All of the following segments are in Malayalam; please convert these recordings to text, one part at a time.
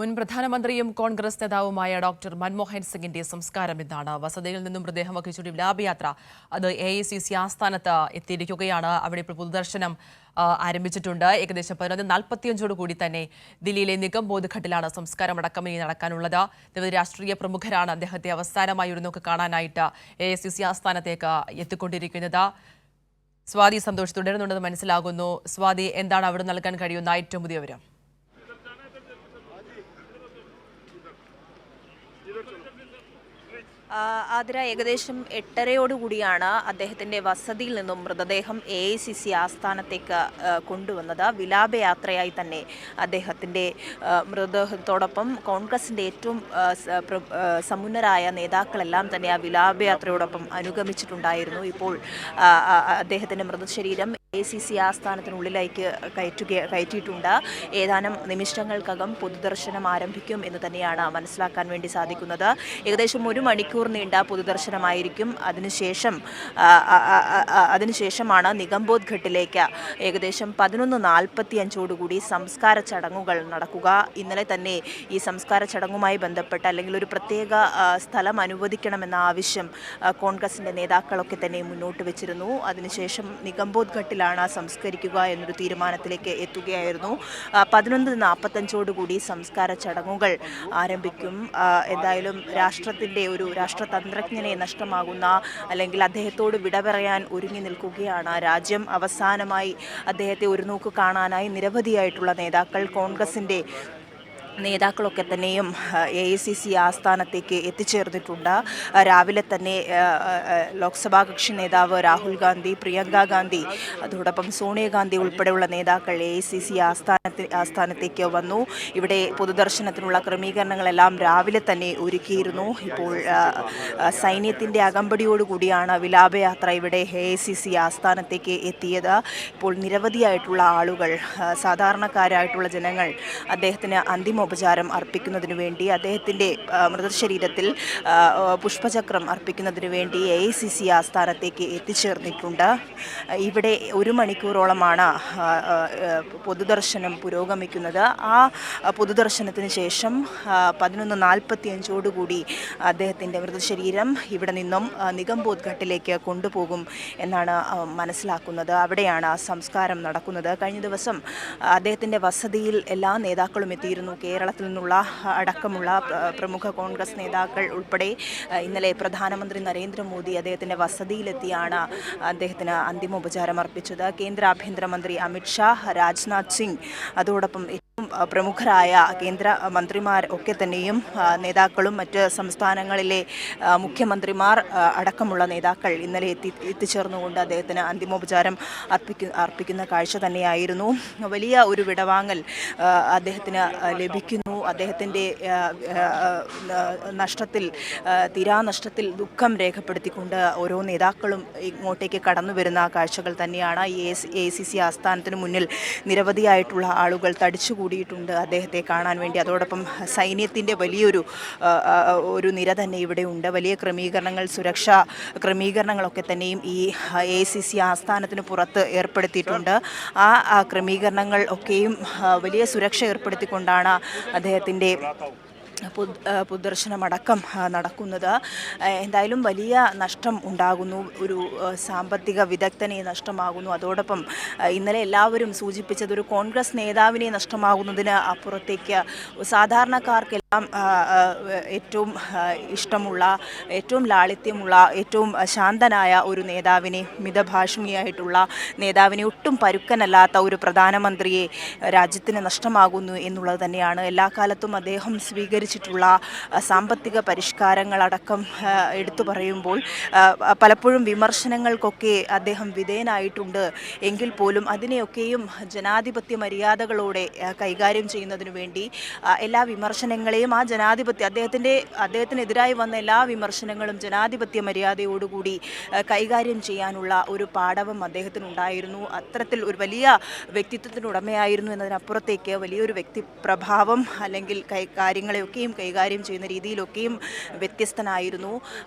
മുൻ പ്രധാനമന്ത്രിയും കോൺഗ്രസ് നേതാവുമായ ഡോക്ടർ മൻമോഹൻ സിംഗിന്റെ സംസ്കാരം ഇന്നാണ്. വസതിയിൽ നിന്നും മൃതദേഹം വഹിച്ചൊരു വിലാപയാത്ര അത് AICC ആസ്ഥാനത്ത് എത്തിയിരിക്കുകയാണ്. അവിടെ ഇപ്പോൾ പൊതുദർശനം ആരംഭിച്ചിട്ടുണ്ട്. ഏകദേശം 11:45 കൂടി തന്നെ ദില്ലിയിലെ നിഗംബോധ് ഘട്ടിലാണ് സംസ്കാരം അടക്കം ഇനി നടക്കാനുള്ളത്. നിരവധി രാഷ്ട്രീയ പ്രമുഖരാണ് അദ്ദേഹത്തെ അവസാനമായി ഒരു നോക്ക് കാണാനായിട്ട് AICC ആസ്ഥാനത്തേക്ക് എത്തിക്കൊണ്ടിരിക്കുന്നത്. സ്വാതി സന്തോഷ് തുടരുന്നുണ്ടെന്ന് മനസ്സിലാകുന്നു. സ്വാതി, എന്താണ് അവിടെ നൽകാൻ കഴിയുന്ന ഏറ്റവും പുതിയ വിവരം? ആതിര, ഏകദേശം 8:30 അദ്ദേഹത്തിൻ്റെ വസതിയിൽ നിന്നും മൃതദേഹം AICC ആസ്ഥാനത്തേക്ക് കൊണ്ടുവന്നത്. വിലാപയാത്രയായി തന്നെ അദ്ദേഹത്തിൻ്റെ മൃതദേഹത്തോടൊപ്പം കോൺഗ്രസിൻ്റെ ഏറ്റവും സമുന്നരായ നേതാക്കളെല്ലാം തന്നെ ആ വിലാപയാത്രയോടൊപ്പം അനുഗമിച്ചിട്ടുണ്ടായിരുന്നു. ഇപ്പോൾ അദ്ദേഹത്തിൻ്റെ മൃതശരീരം AICC ആസ്ഥാനത്തിനുള്ളിലേക്ക് കയറ്റിയിട്ടുണ്ട്. ഏതാനും നിമിഷങ്ങൾക്കകം പൊതുദർശനം ആരംഭിക്കും എന്ന് തന്നെയാണ് മനസ്സിലാക്കാൻ വേണ്ടി സാധിക്കുന്നത്. ഏകദേശം 1 മണിക്കൂർ നീണ്ട പൊതുദർശനമായിരിക്കും. അതിനുശേഷമാണ് നിഗംബോധ് ഘട്ടിലേക്ക് ഏകദേശം 11:45 സംസ്കാര ചടങ്ങുകൾ നടക്കുക. ഇന്നലെ തന്നെ ഈ സംസ്കാര ചടങ്ങുമായി ബന്ധപ്പെട്ട് അല്ലെങ്കിൽ ഒരു പ്രത്യേക സ്ഥലം അനുവദിക്കണമെന്ന ആവശ്യം കോൺഗ്രസിൻ്റെ നേതാക്കളൊക്കെ തന്നെ മുന്നോട്ട് വെച്ചിരുന്നു. അതിനുശേഷം നിഗംബോധ് ഘട്ടിലാണ് സംസ്കരിക്കുക എന്നൊരു തീരുമാനത്തിലേക്ക് എത്തുകയായിരുന്നു. 11:45 സംസ്കാര ചടങ്ങുകൾ ആരംഭിക്കും. എന്തായാലും രാഷ്ട്രത്തിൻ്റെ ഒരു രാഷ്ട്രതന്ത്രജ്ഞനെ നഷ്ടമാകുന്ന അല്ലെങ്കിൽ അദ്ദേഹത്തോട് വിട പറയാൻ ഒരുങ്ങി നിൽക്കുകയാണ് രാജ്യം. അവസാനമായി അദ്ദേഹത്തെ ഒരു നോക്ക് കാണാനായി നിരവധിയായിട്ടുള്ള നേതാക്കൾ, കോൺഗ്രസിൻ്റെ നേതാക്കളൊക്കെ തന്നെയും AICC ആസ്ഥാനത്തേക്ക് എത്തിച്ചേർന്നിട്ടുണ്ട്. രാവിലെ തന്നെ ലോക്സഭാ കക്ഷി നേതാവ് രാഹുൽ ഗാന്ധി, പ്രിയങ്ക ഗാന്ധി, അതോടൊപ്പം സോണിയാഗാന്ധി ഉൾപ്പെടെയുള്ള നേതാക്കൾ AICC ആസ്ഥാനത്തേക്ക് വന്നു. ഇവിടെ പൊതുദർശനത്തിനുള്ള ക്രമീകരണങ്ങളെല്ലാം രാവിലെ തന്നെ ഒരുക്കിയിരുന്നു. ഇപ്പോൾ സൈന്യത്തിൻ്റെ അകമ്പടിയോടുകൂടിയാണ് വിലാപയാത്ര ഇവിടെ AICC ആസ്ഥാനത്തേക്ക് എത്തിയത്. ഇപ്പോൾ നിരവധിയായിട്ടുള്ള ആളുകൾ, സാധാരണക്കാരായിട്ടുള്ള ജനങ്ങൾ അദ്ദേഹത്തിന് അന്തിമോപചാരം അർപ്പിക്കുന്നതിനു വേണ്ടി, അദ്ദേഹത്തിൻ്റെ മൃതശരീരത്തിൽ പുഷ്പചക്രം അർപ്പിക്കുന്നതിനു വേണ്ടി AICC ആസ്ഥാനത്തേക്ക് എത്തിച്ചേർന്നിട്ടുണ്ട്. ഇവിടെ 1 മണിക്കൂറോളമാണ് പൊതുദർശനം പുരോഗമിക്കുന്നത്. ആ പൊതുദർശനത്തിന് ശേഷം 11:45 അദ്ദേഹത്തിൻ്റെ മൃതശരീരം ഇവിടെ നിന്നും നിഗംബോധ് ഘട്ടിലേക്ക് കൊണ്ടുപോകും എന്നാണ് മനസ്സിലാക്കുന്നത്. അവിടെയാണ് സംസ്കാരം നടക്കുന്നത്. കഴിഞ്ഞ ദിവസം അദ്ദേഹത്തിൻ്റെ വസതിയിൽ എല്ലാ നേതാക്കളും എത്തിയിരുന്നു. കേരളത്തിൽ നിന്നുള്ള അടക്കമുള്ള പ്രമുഖ കോൺഗ്രസ് നേതാക്കൾ ഉൾപ്പെടെ ഇന്നലെ പ്രധാനമന്ത്രി നരേന്ദ്രമോദി അദ്ദേഹത്തിൻ്റെ വസതിയിലെത്തിയാണ് അദ്ദേഹത്തിന് അന്തിമോപചാരം അർപ്പിച്ചത്. കേന്ദ്ര ആഭ്യന്തരമന്ത്രി അമിത്ഷാ, രാജ്നാഥ് സിംഗ്, അതോടൊപ്പം പ്രമുഖരായ കേന്ദ്ര മന്ത്രിമാർ ഒക്കെ തന്നെയും നേതാക്കളും മറ്റ് സംസ്ഥാനങ്ങളിലെ മുഖ്യമന്ത്രിമാർ അടക്കമുള്ള നേതാക്കൾ ഇന്നലെ എത്തിച്ചേർന്നുകൊണ്ട് അദ്ദേഹത്തിന് അന്തിമോപചാരം അർപ്പിക്കുന്ന കാഴ്ച തന്നെയായിരുന്നു. വലിയ ഒരു വിടവാങ്ങൽ അദ്ദേഹത്തിന് ലഭിക്കുന്നു. അദ്ദേഹത്തിൻ്റെ തീരാനഷ്ടത്തിൽ ദുഃഖം രേഖപ്പെടുത്തിക്കൊണ്ട് ഓരോ നേതാക്കളും ഇങ്ങോട്ടേക്ക് കടന്നു വരുന്ന കാഴ്ചകൾ തന്നെയാണ്. ഈ AICC ആസ്ഥാനത്തിന് മുന്നിൽ നിരവധിയായിട്ടുള്ള ആളുകൾ തടിച്ചുകൂടിയിട്ടുണ്ട് അദ്ദേഹത്തെ കാണാൻ വേണ്ടി. അതോടൊപ്പം സൈന്യത്തിൻ്റെ വലിയൊരു നിര തന്നെ ഇവിടെ ഉണ്ട്. വലിയ ക്രമീകരണങ്ങൾ, സുരക്ഷാ ക്രമീകരണങ്ങളൊക്കെ തന്നെയും ഈ AICC ആസ്ഥാനത്തിന് പുറത്ത് ഏർപ്പെടുത്തിയിട്ടുണ്ട്. ആ ക്രമീകരണങ്ങൾ ഒക്കെയും വലിയ സുരക്ഷ ഏർപ്പെടുത്തിക്കൊണ്ടാണ് അദ്ദേഹത്തിൻ്റെ പൊതുദർശനമടക്കം നടക്കുന്നത്. എന്തായാലും വലിയ നഷ്ടം ഉണ്ടാകുന്നു. ഒരു സാമ്പത്തിക വിദഗ്ധനെ നഷ്ടമാകുന്നു. അതോടൊപ്പം ഇന്നലെ എല്ലാവരും സൂചിപ്പിച്ചത് ഒരു കോൺഗ്രസ് നേതാവിനെ നഷ്ടമാകുന്നതിന് അപ്പുറത്തേക്ക് സാധാരണക്കാർക്കെല്ലാം ഏറ്റവും ഇഷ്ടമുള്ള, ഏറ്റവും ലാളിത്യമുള്ള, ഏറ്റവും ശാന്തനായ ഒരു നേതാവിനെ, മിതഭാഷിണിയായിട്ടുള്ള നേതാവിനെ, ഒട്ടും പരുക്കനല്ലാത്ത ഒരു പ്രധാനമന്ത്രിയെ രാജ്യത്തിന് നഷ്ടമാകുന്നു എന്നുള്ളത് തന്നെയാണ്. എല്ലാ കാലത്തും അദ്ദേഹം സ്വീകരിച്ചിട്ടുള്ള സാമ്പത്തിക പരിഷ്കാരങ്ങളടക്കം എടുത്തു പറയുമ്പോൾ പലപ്പോഴും വിമർശനങ്ങൾക്കൊക്കെ അദ്ദേഹം വിധേയനായിട്ടുണ്ട്. എങ്കിൽ പോലും അതിനെയൊക്കെയും ജനാധിപത്യ മര്യാദകളോടെ കൈകാര്യം ചെയ്യുന്നതിനു വേണ്ടി എല്ലാ വിമർശനങ്ങളെയും ആ അദ്ദേഹത്തിനെതിരായി വന്ന എല്ലാ വിമർശനങ്ങളും ജനാധിപത്യ മര്യാദയോടുകൂടി കൈകാര്യം ചെയ്യാനുള്ള ഒരു പാടവം അദ്ദേഹത്തിനുണ്ടായിരുന്നു. അത്തരത്തിൽ ഒരു വലിയ വ്യക്തിത്വത്തിനുടമയായിരുന്നു എന്നതിനപ്പുറത്തേക്ക് വലിയൊരു വ്യക്തിപ്രഭാവം അല്ലെങ്കിൽ കാര്യങ്ങളെയൊക്കെ കാര്യങ്ങളൊക്കെയും കൈകാര്യം ചെയ്യുന്ന രീതിയിലൊക്കെയും വ്യത്യസ്തനായിരുന്നു.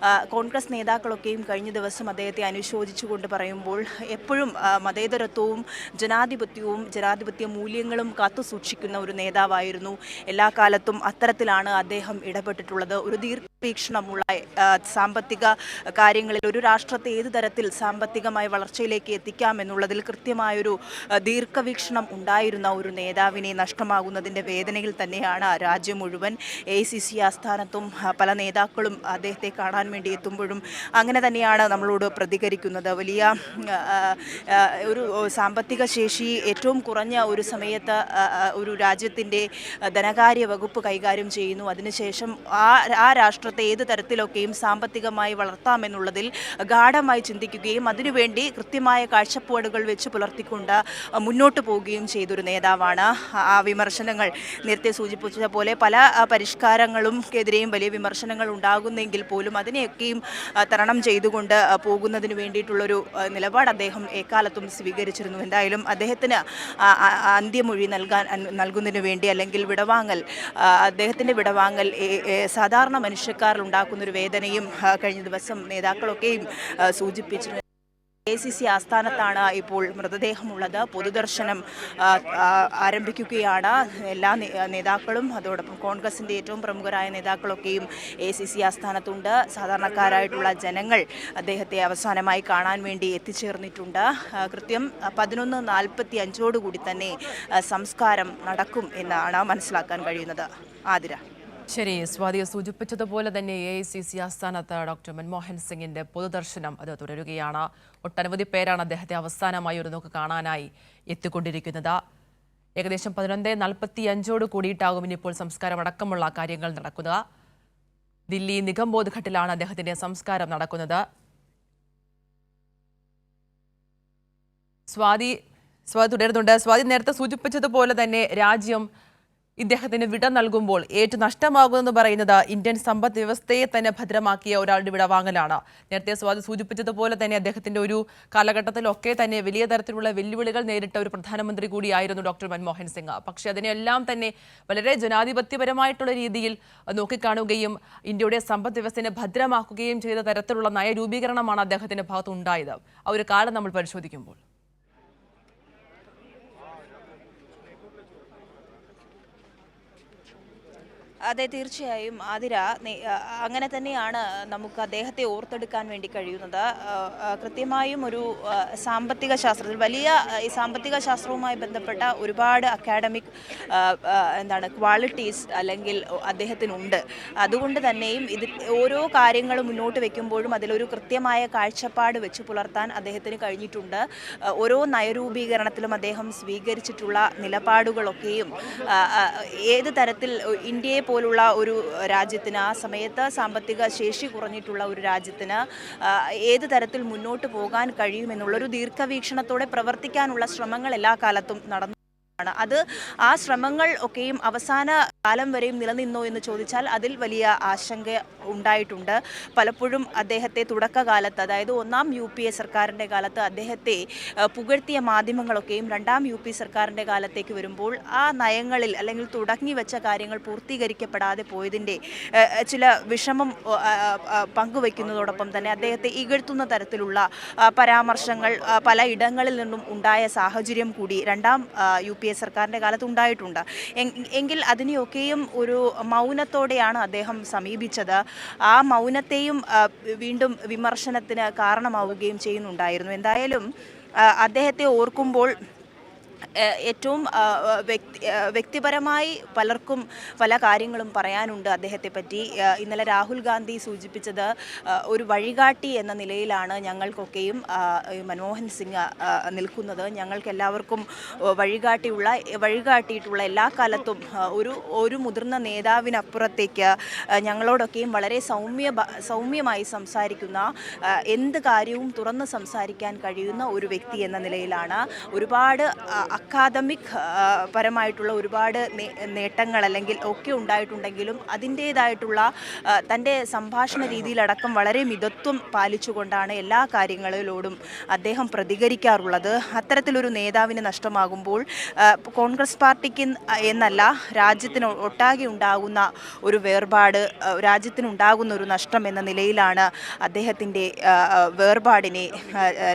കോൺഗ്രസ് നേതാക്കളൊക്കെയും കഴിഞ്ഞ ദിവസം അദ്ദേഹത്തെ അനുശോചിച്ചുകൊണ്ട് പറയുമ്പോൾ എപ്പോഴും മതേതരത്വവും ജനാധിപത്യ മൂല്യങ്ങളും കാത്തുസൂക്ഷിക്കുന്ന ഒരു നേതാവായിരുന്നു. എല്ലാ കാലത്തും അത്തരത്തിലാണ് അദ്ദേഹം ഇടപെട്ടിട്ടുള്ളത്. ഒരു ദീർഘവീക്ഷണമുള്ള സാമ്പത്തിക കാര്യങ്ങളിൽ ഒരു രാഷ്ട്രത്തെ ഏതു തരത്തിൽ സാമ്പത്തികമായി വളർച്ചയിലേക്ക് എത്തിക്കാം എന്നുള്ളതിൽ കൃത്യമായൊരു ദീർഘവീക്ഷണം ഉണ്ടായിരുന്ന ഒരു നേതാവിനെ നഷ്ടമാകുന്നതിൻ്റെ വേദനയിൽ തന്നെയാണ് രാജ്യം മുഴുവൻ. AICC ആസ്ഥാനത്തും പല നേതാക്കളും അദ്ദേഹത്തെ കാണാൻ വേണ്ടി എത്തുമ്പോഴും അങ്ങനെ തന്നെയാണ് നമ്മളോട് പ്രതികരിക്കുന്നത്. വലിയ ഒരു സാമ്പത്തിക ശേഷി ഏറ്റവും കുറഞ്ഞ ഒരു സമയത്ത് ഒരു രാജ്യത്തിൻ്റെ ധനകാര്യ വകുപ്പ് കൈകാര്യം ചെയ്യുന്നു. അതിനുശേഷം ആ രാഷ്ട്രത്തെ ഏത് തരത്തിലൊക്കെയും സാമ്പത്തികമായി വളർത്താമെന്നുള്ളതിൽ ഗാഢമായി ചിന്തിക്കുകയും അതിനുവേണ്ടി കൃത്യമായ കാഴ്ചപ്പാടുകൾ വെച്ച് പുലർത്തിക്കൊണ്ട് മുന്നോട്ട് പോവുകയും ചെയ്തൊരു നേതാവാണ്. ആ വിമർശനങ്ങൾ നേരത്തെ സൂചിപ്പിച്ച പോലെ പല പരിഷ്കാരങ്ങളുംക്കെതിരെയും വലിയ വിമർശനങ്ങൾ ഉണ്ടാകുന്നെങ്കിൽ പോലും അതിനെയൊക്കെയും തരണം ചെയ്തുകൊണ്ട് പോകുന്നതിന് വേണ്ടിയിട്ടുള്ളൊരു നിലപാട് അദ്ദേഹം എക്കാലത്തും സ്വീകരിച്ചിരുന്നു. എന്തായാലും അദ്ദേഹത്തിന് അന്ത്യമൊഴി നൽകുന്നതിന് വേണ്ടി അല്ലെങ്കിൽ അദ്ദേഹത്തിൻ്റെ വിടവാങ്ങൽ സാധാരണ മനുഷ്യക്കാരിൽ ഉണ്ടാക്കുന്നൊരു വേദനയും കഴിഞ്ഞ ദിവസം നേതാക്കളൊക്കെയും സൂചിപ്പിച്ചിരുന്നു. AICC ആസ്ഥാനത്താണ് ഇപ്പോൾ മൃതദേഹമുള്ളത്. പൊതുദർശനം ആരംഭിക്കുകയാണ്. എല്ലാ നേതാക്കളും അതോടൊപ്പം കോൺഗ്രസിൻ്റെ ഏറ്റവും പ്രമുഖരായ നേതാക്കളൊക്കെയും AICC ആസ്ഥാനത്തുണ്ട്. സാധാരണക്കാരായിട്ടുള്ള ജനങ്ങൾ അദ്ദേഹത്തെ അവസാനമായി കാണാൻ വേണ്ടി എത്തിച്ചേർന്നിട്ടുണ്ട്. കൃത്യം 11:45 തന്നെ സംസ്കാരം നടക്കും എന്നാണ് മനസ്സിലാക്കാൻ കഴിയുന്നത്. ആതിര. ശരി, സ്വാതി സൂചിപ്പിച്ചതുപോലെ തന്നെ AICC ആസ്ഥാനത്ത് ഡോക്ടർ മൻമോഹൻ സിംഗിന്റെ പൊതുദർശനം അത് തുടരുകയാണ്. ഒട്ടനവധി പേരാണ് അദ്ദേഹത്തെ അവസാനമായി ഒരു നോക്ക് കാണാനായി എത്തിക്കൊണ്ടിരിക്കുന്നത്. ഏകദേശം 11:45 കൂടിയിട്ടാകും ഇനിയിപ്പോൾ സംസ്കാരം അടക്കമുള്ള കാര്യങ്ങൾ നടക്കുക. ദില്ലി നിഗംബോധ് ഘട്ടിലാണ് അദ്ദേഹത്തിന്റെ സംസ്കാരം നടക്കുന്നത്. സ്വാതി തുടരുന്നുണ്ട്. സ്വാതി നേരത്തെ സൂചിപ്പിച്ചതുപോലെ തന്നെ രാജ്യം ഇദ്ദേഹത്തിന് വിട നൽകുമ്പോൾ ഏറ്റവും നഷ്ടമാകുമെന്ന് പറയുന്നത് ഇന്ത്യൻ സമ്പദ് വ്യവസ്ഥയെ തന്നെ ഭദ്രമാക്കിയ ഒരാളുടെ വിടവാങ്ങലാണ്. നേരത്തെ സ്വാതി സൂചിപ്പിച്ചതുപോലെ തന്നെ അദ്ദേഹത്തിന്റെ ഒരു കാലഘട്ടത്തിലൊക്കെ തന്നെ വലിയ തരത്തിലുള്ള വെല്ലുവിളികൾ നേരിട്ട ഒരു പ്രധാനമന്ത്രി കൂടിയായിരുന്നു ഡോക്ടർ മൻമോഹൻ സിംഗ്. പക്ഷേ അതിനെല്ലാം തന്നെ വളരെ ജനാധിപത്യപരമായിട്ടുള്ള രീതിയിൽ നോക്കിക്കാണുകയും ഇന്ത്യയുടെ സമ്പദ് വ്യവസ്ഥയെ ഭദ്രമാക്കുകയും ചെയ്ത തരത്തിലുള്ള നയരൂപീകരണമാണ് അദ്ദേഹത്തിന്റെ ഭാഗത്ത് ഉണ്ടായത്. ആ ഒരു കാലം നമ്മൾ പരിശോധിക്കുമ്പോൾ അതെ, തീർച്ചയായും ആതിര. അങ്ങനെ തന്നെയാണ് നമുക്ക് അദ്ദേഹത്തെ ഓർത്തെടുക്കാൻ വേണ്ടി കഴിയുന്നത്. കൃത്യമായും ഒരു സാമ്പത്തിക ശാസ്ത്രത്തിൽ വലിയ ഈ സാമ്പത്തിക ശാസ്ത്രവുമായി ബന്ധപ്പെട്ട ഒരുപാട് അക്കാഡമിക് ക്വാളിറ്റീസ് അല്ലെങ്കിൽ അദ്ദേഹത്തിനുണ്ട്. അതുകൊണ്ട് തന്നെയും ഓരോ കാര്യങ്ങളും മുന്നോട്ട് വെക്കുമ്പോഴും അതിലൊരു കൃത്യമായ കാഴ്ചപ്പാട് വെച്ച് പുലർത്താൻ അദ്ദേഹത്തിന് കഴിഞ്ഞിട്ടുണ്ട്. ഓരോ നയരൂപീകരണത്തിലും അദ്ദേഹം സ്വീകരിച്ചിട്ടുള്ള നിലപാടുകളൊക്കെയും ഏത് തരത്തിൽ ഇന്ത്യയെ പോലുള്ള ഒരു രാജ്യത്തിന്, ആ സമയത്ത് സാമ്പത്തിക ശേഷി കുറഞ്ഞിട്ടുള്ള ഒരു രാജ്യത്തിന് ഏത് തരത്തിൽ മുന്നോട്ട് പോകാൻ കഴിയുമെന്നുള്ളൊരു ദീർഘവീക്ഷണത്തോടെ പ്രവർത്തിക്കാനുള്ള ശ്രമങ്ങൾ എല്ലാ കാലത്തും നടന്നു. ആ ശ്രമങ്ങൾ ഒക്കെയും അവസാന കാലം വരെയും നിലനിന്നോ എന്ന് ചോദിച്ചാൽ അതിൽ വലിയ ആശങ്ക ഉണ്ടായിട്ടുണ്ട്. പലപ്പോഴും അദ്ദേഹത്തെ തുടക്കകാലത്ത്, അതായത് 1ാം UPA സർക്കാരിൻ്റെ കാലത്ത് അദ്ദേഹത്തെ പുകഴ്ത്തിയ മാധ്യമങ്ങളൊക്കെയും 2ാം UP സർക്കാരിൻ്റെ കാലത്തേക്ക് വരുമ്പോൾ ആ നയങ്ങളിൽ അല്ലെങ്കിൽ തുടങ്ങി വെച്ച കാര്യങ്ങൾ പൂർത്തീകരിക്കപ്പെടാതെ പോയതിൻ്റെ ചില വിഷമം പങ്കുവയ്ക്കുന്നതോടൊപ്പം തന്നെ അദ്ദേഹത്തെ ഇകഴ്ത്തുന്ന തരത്തിലുള്ള പരാമർശങ്ങൾ പല ഇടങ്ങളിൽ നിന്നും ഉണ്ടായ സാഹചര്യം കൂടി 2ാം UPA സർക്കാരിൻ്റെ കാലത്ത് ഉണ്ടായിട്ടുണ്ട്. എങ്കിൽ അതിനെയൊക്കെയും ഒരു മൗനത്തോടെയാണ് അദ്ദേഹം സമീപിച്ചത്. ആ മൗനത്തെയും വീണ്ടും വിമർശനത്തിന് കാരണമാവുകയും ചെയ്യുന്നുണ്ടായിരുന്നു. എന്തായാലും അദ്ദേഹത്തെ ഓർക്കുമ്പോൾ ഏറ്റവും വ്യക്തിപരമായി പലർക്കും പല കാര്യങ്ങളും പറയാനുണ്ട് അദ്ദേഹത്തെ പറ്റി. ഇന്നലെ രാഹുൽ ഗാന്ധി സൂചിപ്പിച്ചത് ഒരു വഴികാട്ടി എന്ന നിലയിലാണ് ഞങ്ങൾക്കൊക്കെയും മൻമോഹൻ സിംഗ് നിൽക്കുന്നത്. ഞങ്ങൾക്കെല്ലാവർക്കും വഴികാട്ടിയിട്ടുള്ള എല്ലാ കാലത്തും ഒരു മുതിർന്ന നേതാവിനപ്പുറത്തേക്ക് ഞങ്ങളോടൊക്കെയും വളരെ സൗമ്യമായി സംസാരിക്കുന്ന, എന്ത് കാര്യവും തുറന്ന് സംസാരിക്കാൻ കഴിയുന്ന ഒരു വ്യക്തി എന്ന നിലയിലാണ്. ഒരുപാട് അക്കാദമിക് പരമായിട്ടുള്ള ഒരുപാട് നേട്ടങ്ങൾ അല്ലെങ്കിൽ ഒക്കെ ഉണ്ടായിട്ടുണ്ടെങ്കിലും അതിൻ്റേതായിട്ടുള്ള തൻ്റെ സംഭാഷണ രീതിയിലടക്കം വളരെ മിതത്വം പാലിച്ചുകൊണ്ടാണ് എല്ലാ കാര്യങ്ങളിലോടും അദ്ദേഹം പ്രതികരിക്കാറുള്ളത്. അത്തരത്തിലൊരു നേതാവിന് നഷ്ടമാകുമ്പോൾ കോൺഗ്രസ് പാർട്ടിക്ക് എന്നല്ല രാജ്യത്തിന് ഒട്ടാകെ ഉണ്ടാകുന്ന ഒരു വേർപാട്, രാജ്യത്തിനുണ്ടാകുന്ന ഒരു നഷ്ടം എന്ന നിലയിലാണ് അദ്ദേഹത്തിൻ്റെ വേർപാടിനെ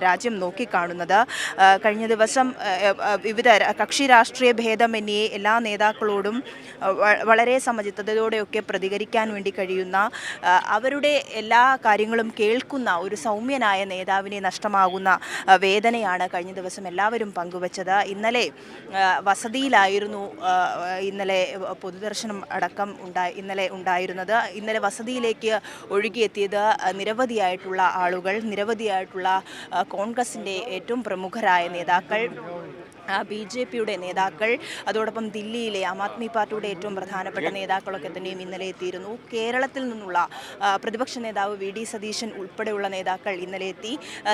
രാജ്യം നോക്കിക്കാണുന്നത്. കഴിഞ്ഞ ദിവസം വിവിധ കക്ഷി രാഷ്ട്രീയ ഭേദമന്യേ എല്ലാ നേതാക്കളോടും വളരെ സമചിത്തതയോടെയൊക്കെ പ്രതികരിക്കാൻ വേണ്ടി കഴിയുന്ന, അവരുടെ എല്ലാ കാര്യങ്ങളും കേൾക്കുന്ന ഒരു സൗമ്യനായ നേതാവിനെ നഷ്ടമാകുന്ന വേദനയാണ് കഴിഞ്ഞ ദിവസം എല്ലാവരും പങ്കുവച്ചത്. ഇന്നലെ വസതിയിലായിരുന്നു ഇന്നലെ പൊതുദർശനം അടക്കം ഇന്നലെ ഉണ്ടായിരുന്നത്. ഇന്നലെ വസതിയിലേക്ക് ഒഴുകിയെത്തിയത് നിരവധിയായിട്ടുള്ള ആളുകൾ, നിരവധിയായിട്ടുള്ള കോൺഗ്രസിൻ്റെ ഏറ്റവും പ്രമുഖരായ നേതാക്കൾ, BJPയുടെ നേതാക്കൾ, അതോടൊപ്പം ദില്ലിയിലെ ആം ആദ്മി പാർട്ടിയുടെ ഏറ്റവും പ്രധാനപ്പെട്ട നേതാക്കളൊക്കെ തന്നെയും ഇന്നലെ എത്തിയിരുന്നു. കേരളത്തിൽ നിന്നുള്ള പ്രതിപക്ഷ നേതാവ് VD സതീശൻ ഉൾപ്പെടെയുള്ള നേതാക്കൾ ഇന്നലെ എത്തി.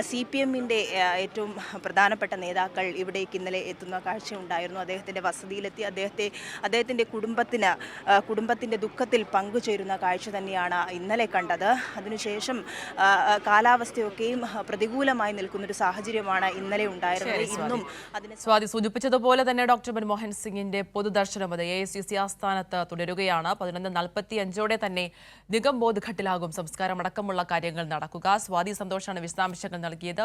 CPMൻ്റെ ഏറ്റവും പ്രധാനപ്പെട്ട നേതാക്കൾ ഇവിടേക്ക് ഇന്നലെ എത്തുന്ന കാഴ്ചയുണ്ടായിരുന്നു. അദ്ദേഹത്തിൻ്റെ വസതിയിലെത്തി അദ്ദേഹത്തിൻ്റെ കുടുംബത്തിൻ്റെ ദുഃഖത്തിൽ പങ്കുചേരുന്ന കാഴ്ച തന്നെയാണ് ഇന്നലെ കണ്ടത്. അതിനുശേഷം കാലാവസ്ഥയൊക്കെയും പ്രതികൂലമായി നിൽക്കുന്നൊരു സാഹചര്യമാണ് ഇന്നലെ ഉണ്ടായിരുന്നത്. ഇന്നും അതിന് സൂചിപ്പിച്ചതുപോലെ തന്നെ ഡോക്ടർ മൻമോഹൻ സിംഗിന്റെ പൊതുദർശനം അത് AICC ആസ്ഥാനത്ത് തുടരുകയാണ്. 11:45 തന്നെ നിഗംബോധ് ഘട്ടിലാകും സംസ്കാരം അടക്കമുള്ള കാര്യങ്ങൾ നടക്കുക. സ്വാതി സന്തോഷാണ് വിശദാംശങ്ങൾ നൽകിയത്.